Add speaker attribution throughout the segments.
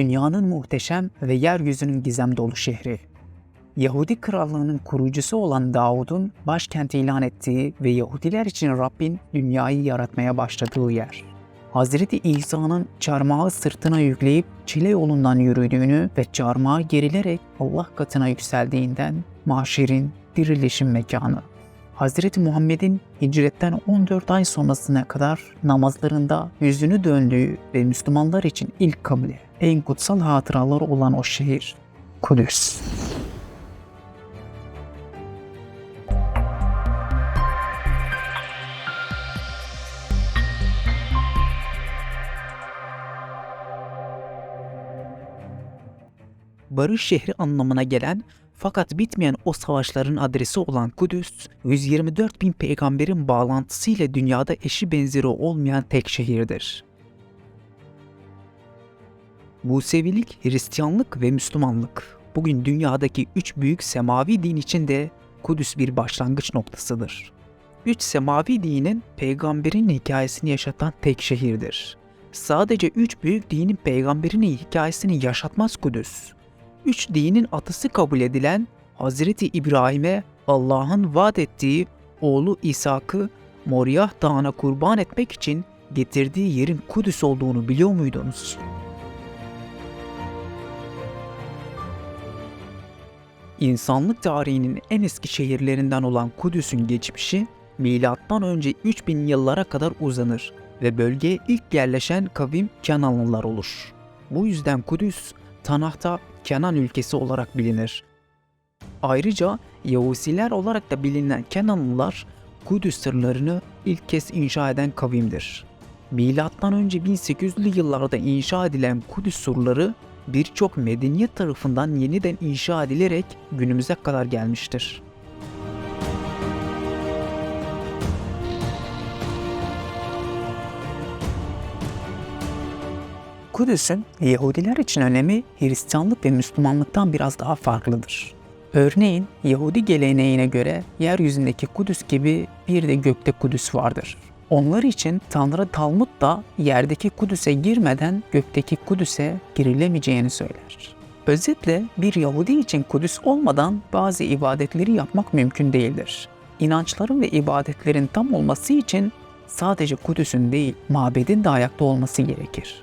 Speaker 1: dünyanın muhteşem ve yeryüzünün gizem dolu şehri. Yahudi krallığının kurucusu olan Davud'un başkenti ilan ettiği ve Yahudiler için Rabbin dünyayı yaratmaya başladığı yer. Hazreti İsa'nın çarmıha sırtına yükleyip çile yolundan yürüdüğünü ve çarmıha gerilerek Allah katına yükseldiğinden mahşerin, dirilişin mekanı. Hazreti Muhammed'in hicretten 14 ay sonrasına kadar namazlarında yüzünü döndüğü ve Müslümanlar için ilk kabul, en kutsal hatıraları olan o şehir, Kudüs. Barış şehri anlamına gelen fakat bitmeyen o savaşların adresi olan Kudüs, 124 bin peygamberin bağlantısıyla dünyada eşi benzeri olmayan tek şehirdir. Musevilik, Hristiyanlık ve Müslümanlık, bugün dünyadaki 3 büyük semavi din için de Kudüs bir başlangıç noktasıdır. 3 semavi dinin peygamberin hikayesini yaşatan tek şehirdir. Sadece 3 büyük dinin peygamberin hikayesini yaşatmaz Kudüs. 3 dinin atısı kabul edilen Hazreti İbrahim'e Allah'ın vaat ettiği oğlu İshak'ı Moryah Dağı'na kurban etmek için getirdiği yerin Kudüs olduğunu biliyor muydunuz? İnsanlık tarihinin en eski şehirlerinden olan Kudüs'ün geçmişi M.Ö. 3000 yıllara kadar uzanır ve bölgeye ilk yerleşen kavim Kenanlılar olur. Bu yüzden Kudüs, Tanah'ta Kenan ülkesi olarak bilinir. Ayrıca Yahudiler olarak da bilinen Kenanlılar, Kudüs sırlarını ilk kez inşa eden kavimdir. M.Ö. 1800'lü yıllarda inşa edilen Kudüs surları birçok medeniyet tarafından yeniden inşa edilerek günümüze kadar gelmiştir. Kudüs'ün Yahudiler için önemi Hristiyanlık ve Müslümanlıktan biraz daha farklıdır. Örneğin Yahudi geleneğine göre yeryüzündeki Kudüs gibi bir de gökte Kudüs vardır. Onlar için Tanrı Talmud da yerdeki Kudüs'e girmeden gökteki Kudüs'e girilemeyeceğini söyler. Özetle bir Yahudi için Kudüs olmadan bazı ibadetleri yapmak mümkün değildir. İnançların ve ibadetlerin tam olması için sadece Kudüs'ün değil, mabedin de ayakta olması gerekir.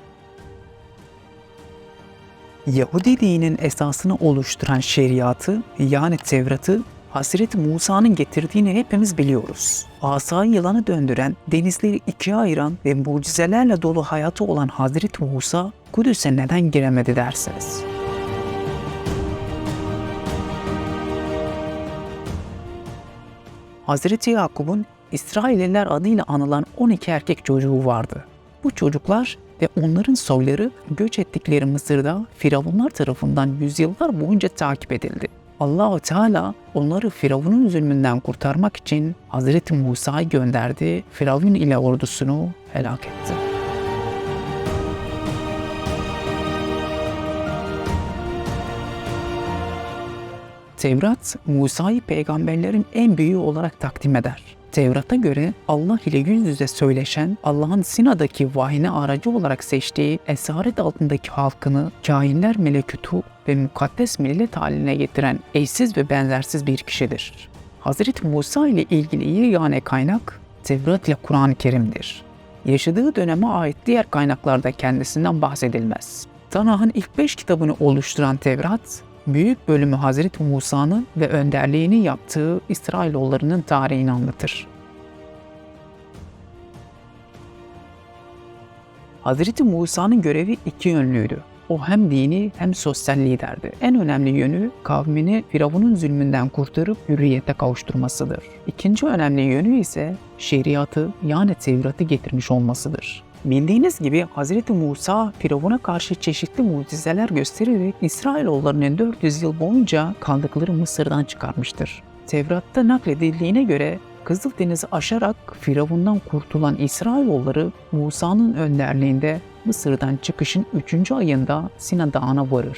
Speaker 1: Yahudi dininin esasını oluşturan şeriatı yani Tevrat'ı Hazreti Musa'nın getirdiğini hepimiz biliyoruz. Asayı yılanı döndüren, denizleri ikiye ayıran ve mucizelerle dolu hayatı olan Hazreti Musa Kudüs'e neden giremedi dersiniz? Hazreti Yakup'un İsraililer adıyla anılan 12 erkek çocuğu vardı. Bu çocuklar ve onların soyları göç ettikleri Mısır'da Firavunlar tarafından yüzyıllar boyunca takip edildi. Allah-u Teala onları Firavun'un zulmünden kurtarmak için Hazreti Musa'yı gönderdi, Firavun ile ordusunu helak etti. Tevrat, Musa'yı peygamberlerin en büyüğü olarak takdim eder. Tevrat'a göre Allah ile yüz yüze söyleşen, Allah'ın Sina'daki vahyine aracı olarak seçtiği esaret altındaki halkını kainler melekutu ve mukaddes millet haline getiren eşsiz ve benzersiz bir kişidir. Hazreti Musa ile ilgili yegane kaynak Tevrat ile Kur'an-ı Kerim'dir. Yaşadığı döneme ait diğer kaynaklarda kendisinden bahsedilmez. Tanah'ın ilk 5 kitabını oluşturan Tevrat, büyük bölümü Hazreti Musa'nın ve önderliğini yaptığı İsrailoğullarının tarihini anlatır. Hazreti Musa'nın görevi iki yönlüydü. O hem dini hem sosyal liderdi. En önemli yönü kavmini Firavun'un zulmünden kurtarıp hürriyete kavuşturmasıdır. İkinci önemli yönü ise şeriatı yani Tevrat'ı getirmiş olmasıdır. Bildiğiniz gibi Hazreti Musa Firavun'a karşı çeşitli mucizeler göstererek İsrailoğullarının 400 yıl boyunca kaldıkları Mısır'dan çıkarmıştır. Tevrat'ta nakledildiğine göre Kızıldeniz'i aşarak Firavun'dan kurtulan İsrailoğulları Musa'nın önderliğinde Mısır'dan çıkışın 3. ayında Sina Dağı'na varır.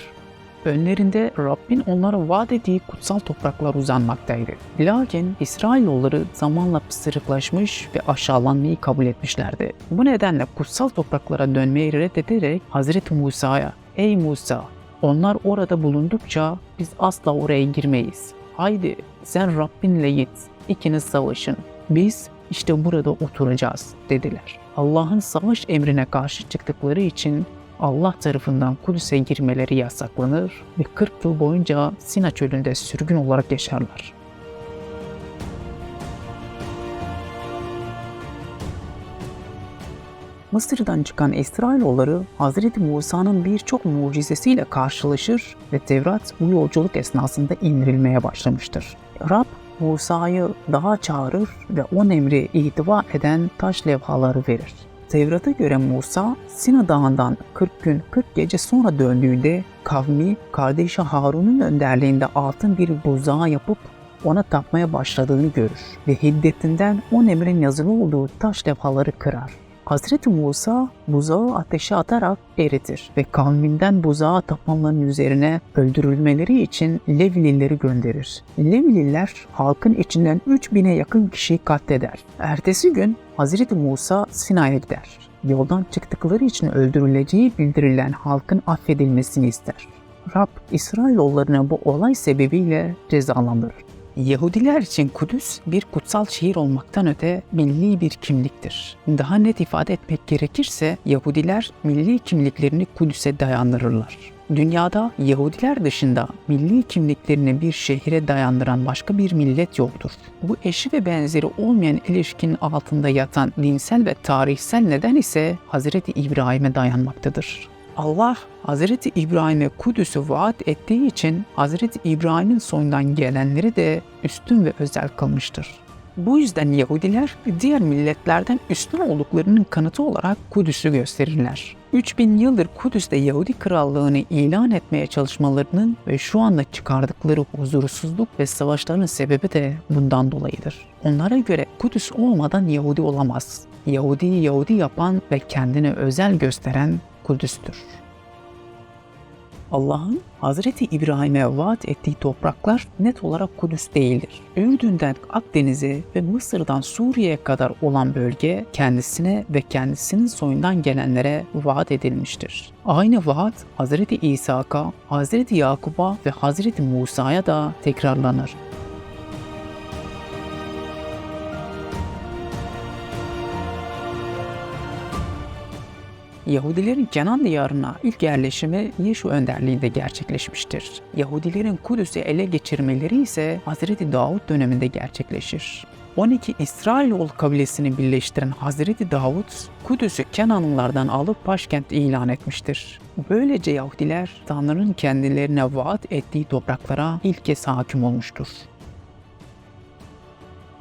Speaker 1: Önlerinde Rabbin onlara vaat ettiği kutsal topraklar uzanmaktaydı. Lakin İsrailoğulları zamanla pısırıklaşmış ve aşağılanmayı kabul etmişlerdi. Bu nedenle kutsal topraklara dönmeyi reddederek Hazreti Musa'ya ey Musa, onlar orada bulundukça biz asla oraya girmeyiz. Haydi sen Rabbinle git, ikiniz savaşın. Biz işte burada oturacağız dediler. Allah'ın savaş emrine karşı çıktıkları için Allah tarafından Kudüs'e girmeleri yasaklanır ve 40 yıl boyunca Sina çölünde sürgün olarak yaşarlar. Mısır'dan çıkan İsrailoğulları Hz. Musa'nın birçok mucizesiyle karşılaşır ve Tevrat bu yolculuk esnasında indirilmeye başlamıştır. Rab Musa'yı dağa çağırır ve 10 emri ihtiva eden taş levhaları verir. Tevrat'a göre Musa, Sina Dağı'ndan 40 gün 40 gece sonra döndüğünde kavmi kardeşi Harun'un önderliğinde altın bir buzağı yapıp ona tapmaya başladığını görür ve hiddetinden 10 emrin yazılı olduğu taş levhaları kırar. Hazreti Musa buzağı ateşe atarak eritir ve kavminden buzağa tapanların üzerine öldürülmeleri için Levilileri gönderir. Levililer halkın içinden 3000'e yakın kişiyi katleder. Ertesi gün Hazreti Musa Sina'ya gider. Yoldan çıktıkları için öldürüleceği bildirilen halkın affedilmesini ister. Rab İsrailoğullarını bu olay sebebiyle cezalandırır. Yahudiler için Kudüs bir kutsal şehir olmaktan öte milli bir kimliktir. Daha net ifade etmek gerekirse Yahudiler milli kimliklerini Kudüs'e dayandırırlar. Dünyada Yahudiler dışında milli kimliklerini bir şehre dayandıran başka bir millet yoktur. Bu eşi ve benzeri olmayan ilişkinin altında yatan dinsel ve tarihsel neden ise Hazreti İbrahim'e dayanmaktadır. Allah Hazreti İbrahim'e Kudüs'ü vaat ettiği için Hazreti İbrahim'in soyundan gelenleri de üstün ve özel kılmıştır. Bu yüzden Yahudiler diğer milletlerden üstün olduklarının kanıtı olarak Kudüs'ü gösterirler. 3000 yıldır Kudüs'te Yahudi krallığını ilan etmeye çalışmalarının ve şu anda çıkardıkları huzursuzluk ve savaşların sebebi de bundan dolayıdır. Onlara göre Kudüs olmadan Yahudi olamaz. Yahudi'yi Yahudi yapan ve kendini özel gösteren Kudüs'tür. Allah'ın Hazreti İbrahim'e vaat ettiği topraklar net olarak Kudüs değildir. Ürdün'den Akdeniz'e ve Mısır'dan Suriye'ye kadar olan bölge kendisine ve kendisinin soyundan gelenlere vaat edilmiştir. Aynı vaat Hazreti İshak'a, Hazreti Yakub'a ve Hazreti Musa'ya da tekrarlanır. Yahudilerin Kenan diyarına ilk yerleşimi Yeşu önderliğinde gerçekleşmiştir. Yahudilerin Kudüs'ü ele geçirmeleri ise Hazreti Davud döneminde gerçekleşir. 12 İsrailoğlu kabilesini birleştiren Hazreti Davud, Kudüs'ü Kenanlılardan alıp başkent ilan etmiştir. Böylece Yahudiler Tanrı'nın kendilerine vaat ettiği topraklara ilk kez hakim olmuştur.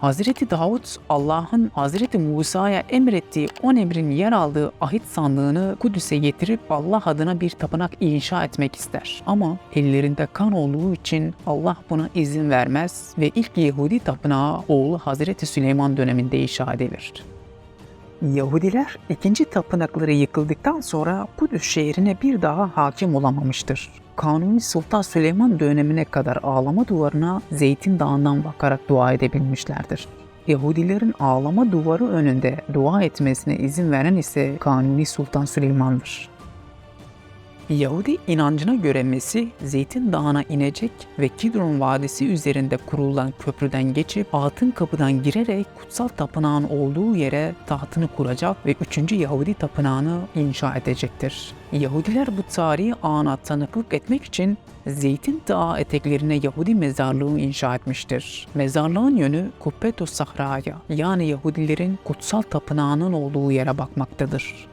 Speaker 1: Hazreti Davud, Allah'ın Hazreti Musa'ya emrettiği 10 emrin yer aldığı ahit sandığını Kudüs'e getirip Allah adına bir tapınak inşa etmek ister. Ama ellerinde kan olduğu için Allah buna izin vermez ve ilk Yahudi tapınağı oğlu Hazreti Süleyman döneminde inşa edilir. Yahudiler ikinci tapınakları yıkıldıktan sonra Kudüs şehrine bir daha hakim olamamıştır. Kanuni Sultan Süleyman dönemine kadar ağlama duvarına Zeytin Dağı'ndan bakarak dua edebilmişlerdir. Yahudilerin ağlama duvarı önünde dua etmesine izin veren ise Kanuni Sultan Süleyman'dır. Yahudi inancına göre Mesih Zeytin Dağı'na inecek ve Kidron Vadisi üzerinde kurulan köprüden geçip Altın Kapı'dan girerek kutsal tapınağın olduğu yere tahtını kuracak ve 3. Yahudi tapınağını inşa edecektir. Yahudiler bu tarihi ana tanıklık etmek için Zeytin Dağı eteklerine Yahudi mezarlığı inşa etmiştir. Mezarlığın yönü Kubbetus Sahra'ya, yani Yahudilerin kutsal tapınağının olduğu yere bakmaktadır.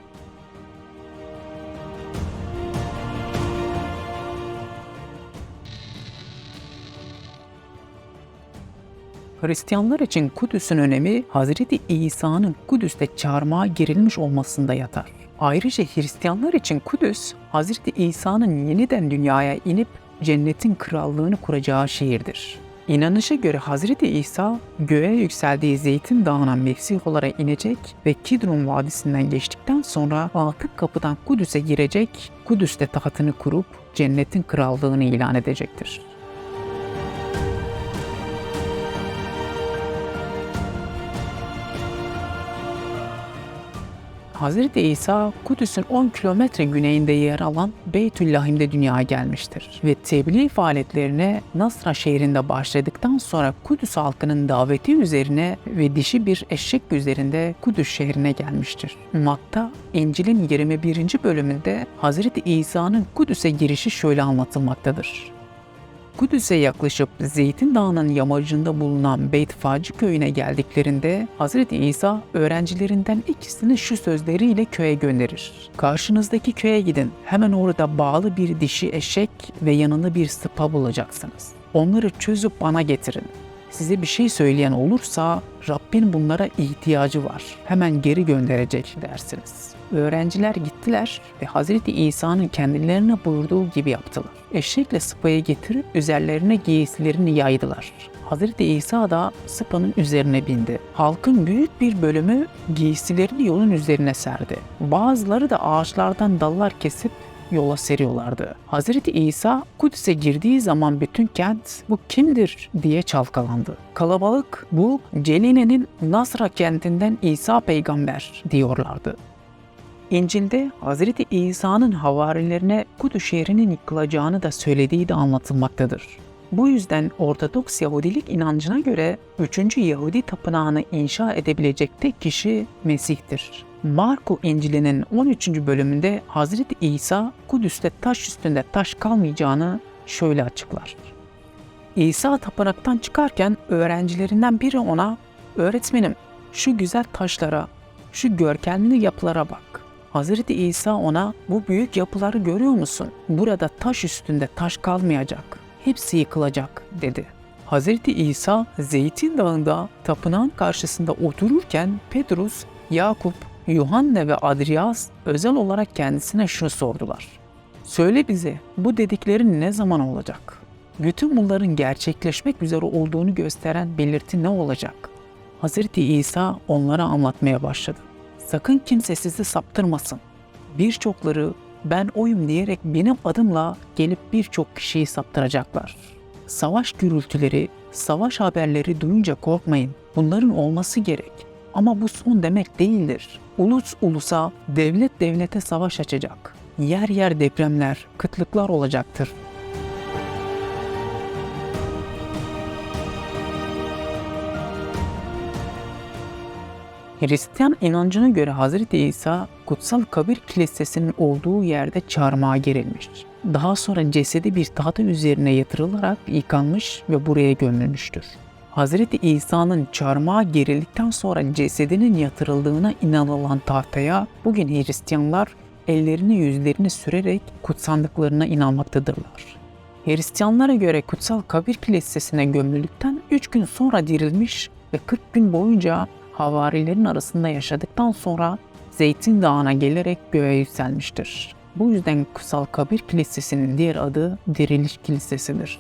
Speaker 1: Hristiyanlar için Kudüs'ün önemi Hazreti İsa'nın Kudüs'te çarmıha gerilmiş olmasında yatar. Ayrıca Hristiyanlar için Kudüs, Hazreti İsa'nın yeniden dünyaya inip cennetin krallığını kuracağı şehirdir. İnanışa göre Hazreti İsa göğe yükseldiği Zeytin Dağı'na Mesih olarak inecek ve Kidron Vadisi'nden geçtikten sonra Altın Kapı'dan Kudüs'e girecek, Kudüs'te tahtını kurup cennetin krallığını ilan edecektir. Hazreti İsa, Kudüs'ün 10 kilometre güneyinde yer alan Beytüllahim'de dünyaya gelmiştir ve tebliğ faaliyetlerine Nasra şehrinde başladıktan sonra Kudüs halkının daveti üzerine ve dişi bir eşek üzerinde Kudüs şehrine gelmiştir. Matta, İncil'in 21. bölümünde Hazreti İsa'nın Kudüs'e girişi şöyle anlatılmaktadır. Kudüs'e yaklaşıp Zeytin Dağı'nın yamacında bulunan Beytfaci köyüne geldiklerinde Hazreti İsa öğrencilerinden ikisini şu sözleriyle köye gönderir. Karşınızdaki köye gidin, hemen orada bağlı bir dişi eşek ve yanında bir sıpa bulacaksınız. Onları çözüp bana getirin. Size bir şey söyleyen olursa Rabbin bunlara ihtiyacı var, hemen geri gönderecek dersiniz. Öğrenciler gittiler ve Hazreti İsa'nın kendilerine buyurduğu gibi yaptılar. Eşekle sıpayı getirip üzerlerine giysilerini yaydılar. Hazreti İsa da sıpanın üzerine bindi. Halkın büyük bir bölümü giysilerini yolun üzerine serdi. Bazıları da ağaçlardan dallar kesip yola seriyorlardı. Hazreti İsa Kudüs'e girdiği zaman bütün kent "Bu kimdir?" diye çalkalandı. Kalabalık "Bu Celine'nin Nasra kentinden İsa peygamber" diyorlardı. İncil'de Hazreti İsa'nın havarilerine Kudüs şehrinin yıkılacağını da söylediği de anlatılmaktadır. Bu yüzden Ortodoks Yahudilik inancına göre 3. Yahudi tapınağını inşa edebilecek tek kişi Mesih'tir. Marko İncil'inin 13. bölümünde Hazreti İsa Kudüs'te taş üstünde taş kalmayacağını şöyle açıklar. İsa tapınaktan çıkarken öğrencilerinden biri ona "Öğretmenim, şu güzel taşlara, şu görkemli yapılara bak." Hazreti İsa ona "Bu büyük yapıları görüyor musun? Burada taş üstünde taş kalmayacak. Hepsi yıkılacak" dedi. Hazreti İsa Zeytin Dağı'nda tapınağın karşısında otururken Petrus, Yakup, Yuhanna ve Andreas özel olarak kendisine şunu sordular. "Söyle bize, bu dediklerin ne zaman olacak? Bütün bunların gerçekleşmek üzere olduğunu gösteren belirti ne olacak?" Hazreti İsa onlara anlatmaya başladı. "Sakın kimse sizi saptırmasın. Birçokları ben oyum diyerek benim adımla gelip birçok kişiyi saptıracaklar. Savaş gürültüleri, savaş haberleri duyunca korkmayın. Bunların olması gerek. Ama bu son demek değildir. Ulus ulusa, devlet devlete savaş açacak. Yer yer depremler, kıtlıklar olacaktır. Hristiyan inancına göre Hazreti İsa, kutsal kabir kilisesinin olduğu yerde çarmıha gerilmiş. Daha sonra cesedi bir tahta üzerine yatırılarak yıkanmış ve buraya gömülmüştür. Hazreti İsa'nın çarmıha gerildikten sonra cesedinin yatırıldığına inanılan tahtaya bugün Hristiyanlar ellerini yüzlerini sürerek kutsandıklarına inanmaktadırlar. Hristiyanlara göre kutsal kabir kilisesine gömüldükten 3 gün sonra dirilmiş ve 40 gün boyunca havarilerin arasında yaşadıktan sonra Zeytin Dağı'na gelerek göğe yükselmiştir. Bu yüzden kutsal kabir kilisesinin diğer adı Diriliş Kilisesidir.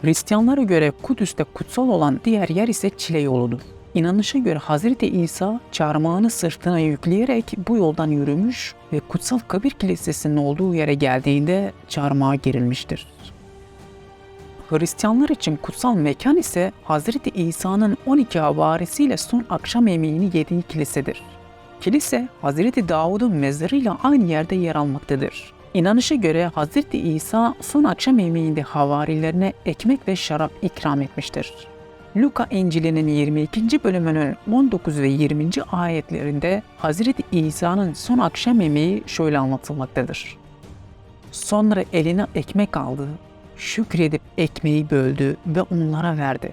Speaker 1: Hristiyanlara göre Kudüs'te kutsal olan diğer yer ise Çile yoludur. İnanışa göre Hazreti İsa çarmıhını sırtına yükleyerek bu yoldan yürümüş ve kutsal kabir kilisesinin olduğu yere geldiğinde çarmıha gerilmiştir. Hristiyanlar için kutsal mekan ise Hazreti İsa'nın 12 havarisiyle son akşam yemeğini yediği kilisedir. Kilise, Hazreti Davud'un mezarıyla aynı yerde yer almaktadır. İnanışa göre Hazreti İsa son akşam yemeğinde havarilerine ekmek ve şarap ikram etmiştir. Luka İncil'inin 22. bölümünün 19 ve 20. ayetlerinde Hazreti İsa'nın son akşam yemeği şöyle anlatılmaktadır. Sonra eline ekmek aldı, şükredip ekmeği böldü ve onlara verdi.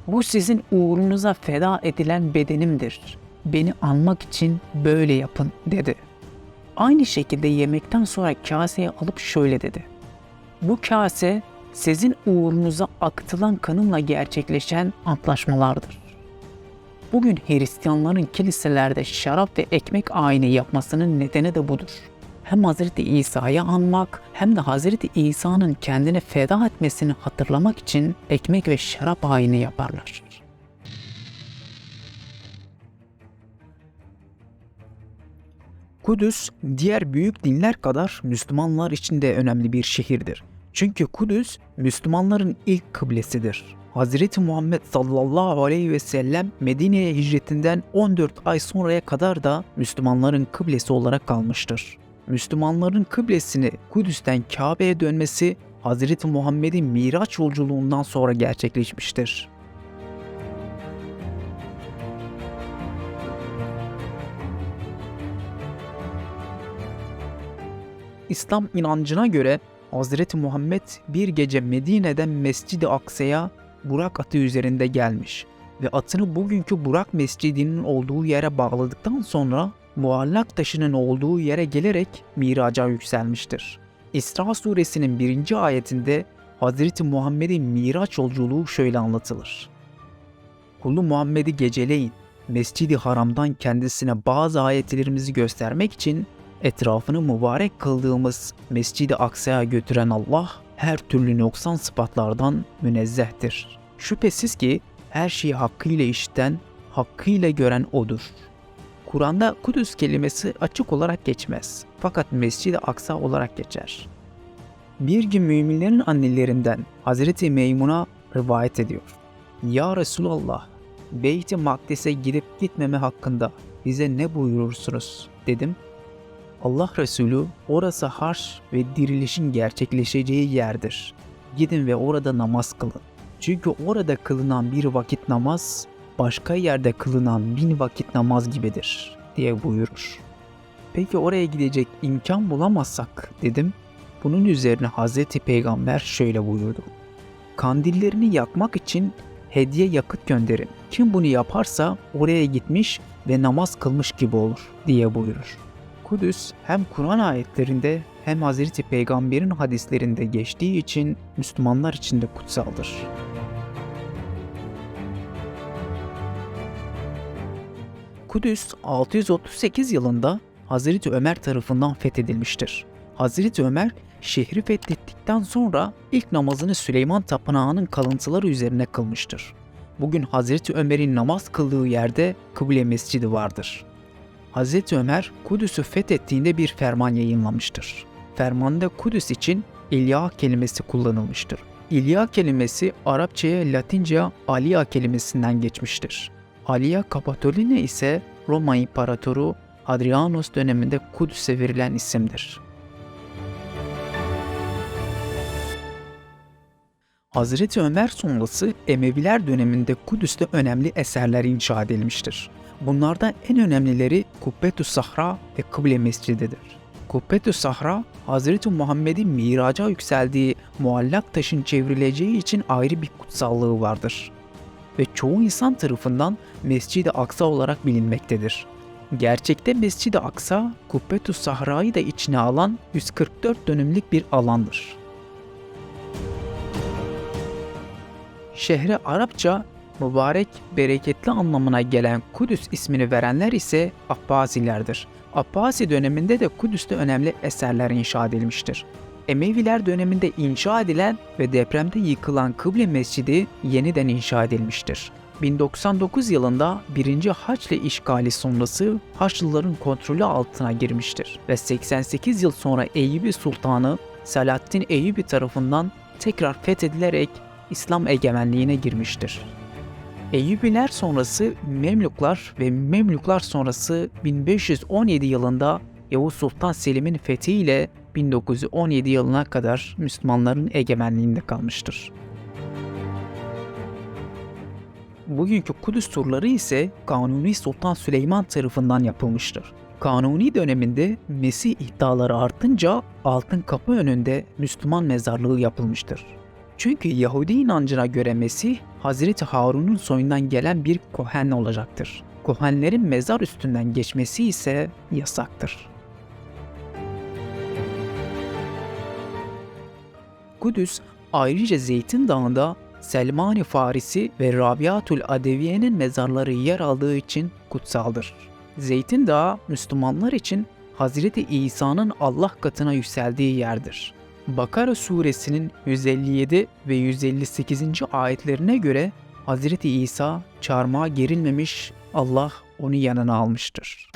Speaker 1: "Bu sizin uğrunuza feda edilen bedenimdir. Beni anmak için böyle yapın" dedi. Aynı şekilde yemekten sonra kaseye alıp şöyle dedi. "Bu kase sizin uğrunuza akıtılan kanımla gerçekleşen antlaşmalardır." Bugün Hristiyanların kiliselerde şarap ve ekmek ayini yapmasının nedeni de budur. Hem Hazreti İsa'yı anmak hem de Hazreti İsa'nın kendini feda etmesini hatırlamak için ekmek ve şarap ayini yaparlar. Kudüs, diğer büyük dinler kadar Müslümanlar için de önemli bir şehirdir. Çünkü Kudüs, Müslümanların ilk kıblesidir. Hz. Muhammed sallallahu aleyhi ve sellem Medine'ye hicretinden 14 ay sonraya kadar da Müslümanların kıblesi olarak kalmıştır. Müslümanların kıblesini Kudüs'ten Kabe'ye dönmesi Hz. Muhammed'in Miraç yolculuğundan sonra gerçekleşmiştir. İslam inancına göre Hz. Muhammed bir gece Medine'den Mescid-i Aksa'ya Burak atı üzerinde gelmiş ve atını bugünkü Burak Mescidi'nin olduğu yere bağladıktan sonra muallak taşının olduğu yere gelerek miraca yükselmiştir. İsra suresinin 1. ayetinde Hz. Muhammed'in Miraç yolculuğu şöyle anlatılır. Kulu Muhammed'i geceleyin Mescid-i Haram'dan kendisine bazı ayetlerimizi göstermek için etrafını mübarek kıldığımız Mescid-i Aksa'ya götüren Allah her türlü noksan sıfatlardan münezzehtir. Şüphesiz ki her şeyi hakkıyla işiten, hakkıyla gören O'dur. Kur'an'da Kudüs kelimesi açık olarak geçmez. Fakat Mescid-i Aksa olarak geçer. Bir gün müminlerin annelerinden Hazreti Meymuna rivayet ediyor. Ya Resulallah, Beyt-i Makdis'e gidip gitmeme hakkında bize ne buyurursunuz dedim. Allah Resulü orası harş ve dirilişin gerçekleşeceği yerdir. Gidin ve orada namaz kılın. Çünkü orada kılınan bir vakit namaz başka yerde kılınan 1000 vakit namaz gibidir diye buyurur. Peki oraya gidecek imkan bulamazsak dedim. Bunun üzerine Hazreti Peygamber şöyle buyurdu. Kandillerini yakmak için hediye yakıt gönderin. Kim bunu yaparsa oraya gitmiş ve namaz kılmış gibi olur diye buyurur. Kudüs hem Kur'an ayetlerinde hem Hazreti Peygamber'in hadislerinde geçtiği için Müslümanlar için de kutsaldır. Kudüs 638 yılında Hazreti Ömer tarafından fethedilmiştir. Hazreti Ömer şehri fethettikten sonra ilk namazını Süleyman Tapınağı'nın kalıntıları üzerine kılmıştır. Bugün Hazreti Ömer'in namaz kıldığı yerde Kıble Mescidi vardır. Hazreti Ömer Kudüs'ü fethettiğinde bir ferman yayınlamıştır. Fermanda Kudüs için İlya kelimesi kullanılmıştır. İlya kelimesi Arapçaya Latince Alia kelimesinden geçmiştir. Alia Capitolina ise Roma İmparatoru Hadrianus döneminde Kudüs'e verilen isimdir. Hazreti Ömer sonrası Emeviler döneminde Kudüs'te önemli eserler inşa edilmiştir. Bunlardan en önemlileri Kubbetü Sahra ve Kıble Mescididir. Kubbetü Sahra, Hazreti Muhammed'in miraca yükseldiği muallak taşın çevrileceği için ayrı bir kutsallığı vardır. Ve çoğu insan tarafından Mescid-i Aksa olarak bilinmektedir. Gerçekte Mescid-i Aksa, Kubbetü Sahra'yı da içine alan 144 dönümlük bir alandır. Şehre Arapça mübarek, bereketli anlamına gelen Kudüs ismini verenler ise Abbasilerdir. Abbasi döneminde de Kudüs'te önemli eserler inşa edilmiştir. Emeviler döneminde inşa edilen ve depremde yıkılan Kıble Mescidi yeniden inşa edilmiştir. 1099 yılında 1. Haçlı işgali sonrası Haçlıların kontrolü altına girmiştir ve 88 yıl sonra Eyyubi Sultanı Selahaddin Eyyubi tarafından tekrar fethedilerek İslam egemenliğine girmiştir. Eyyubiler sonrası Memlükler ve Memlükler sonrası 1517 yılında Yavuz Sultan Selim'in fethiyle 1917 yılına kadar Müslümanların egemenliğinde kalmıştır. Bugünkü Kudüs turları ise Kanuni Sultan Süleyman tarafından yapılmıştır. Kanuni döneminde Mesih iddiaları artınca Altın Kapı önünde Müslüman mezarlığı yapılmıştır. Çünkü Yahudi inancına göre Mesih, Hazreti Harun'un soyundan gelen bir kohen olacaktır. Kohenlerin mezar üstünden geçmesi ise yasaktır. Kudüs, ayrıca Zeytin Dağı'nda Selman-ı Farisi ve Rabiatül Adeviye'nin mezarları yer aldığı için kutsaldır. Zeytin Dağı, Müslümanlar için Hazreti İsa'nın Allah katına yükseldiği yerdir. Bakara suresinin 157 ve 158. ayetlerine göre Hazreti İsa çarmıha gerilmemiş, Allah onu yanına almıştır.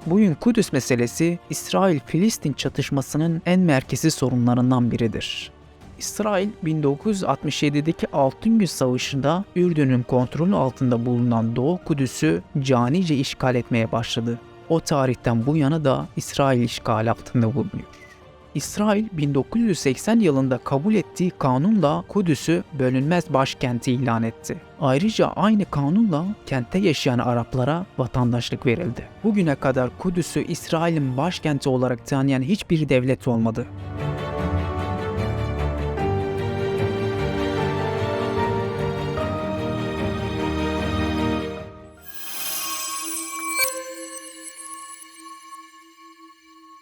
Speaker 1: Bugün Kudüs meselesi İsrail-Filistin çatışmasının en merkezi sorunlarından biridir. İsrail 1967'deki Altın Gün Savaşı'nda Ürdün'ün kontrolü altında bulunan Doğu Kudüs'ü canice işgal etmeye başladı. O tarihten bu yana da İsrail işgali altında bulunuyor. İsrail 1980 yılında kabul ettiği kanunla Kudüs'ü bölünmez başkenti ilan etti. Ayrıca aynı kanunla kentte yaşayan Araplara vatandaşlık verildi. Bugüne kadar Kudüs'ü İsrail'in başkenti olarak tanıyan hiçbir devlet olmadı.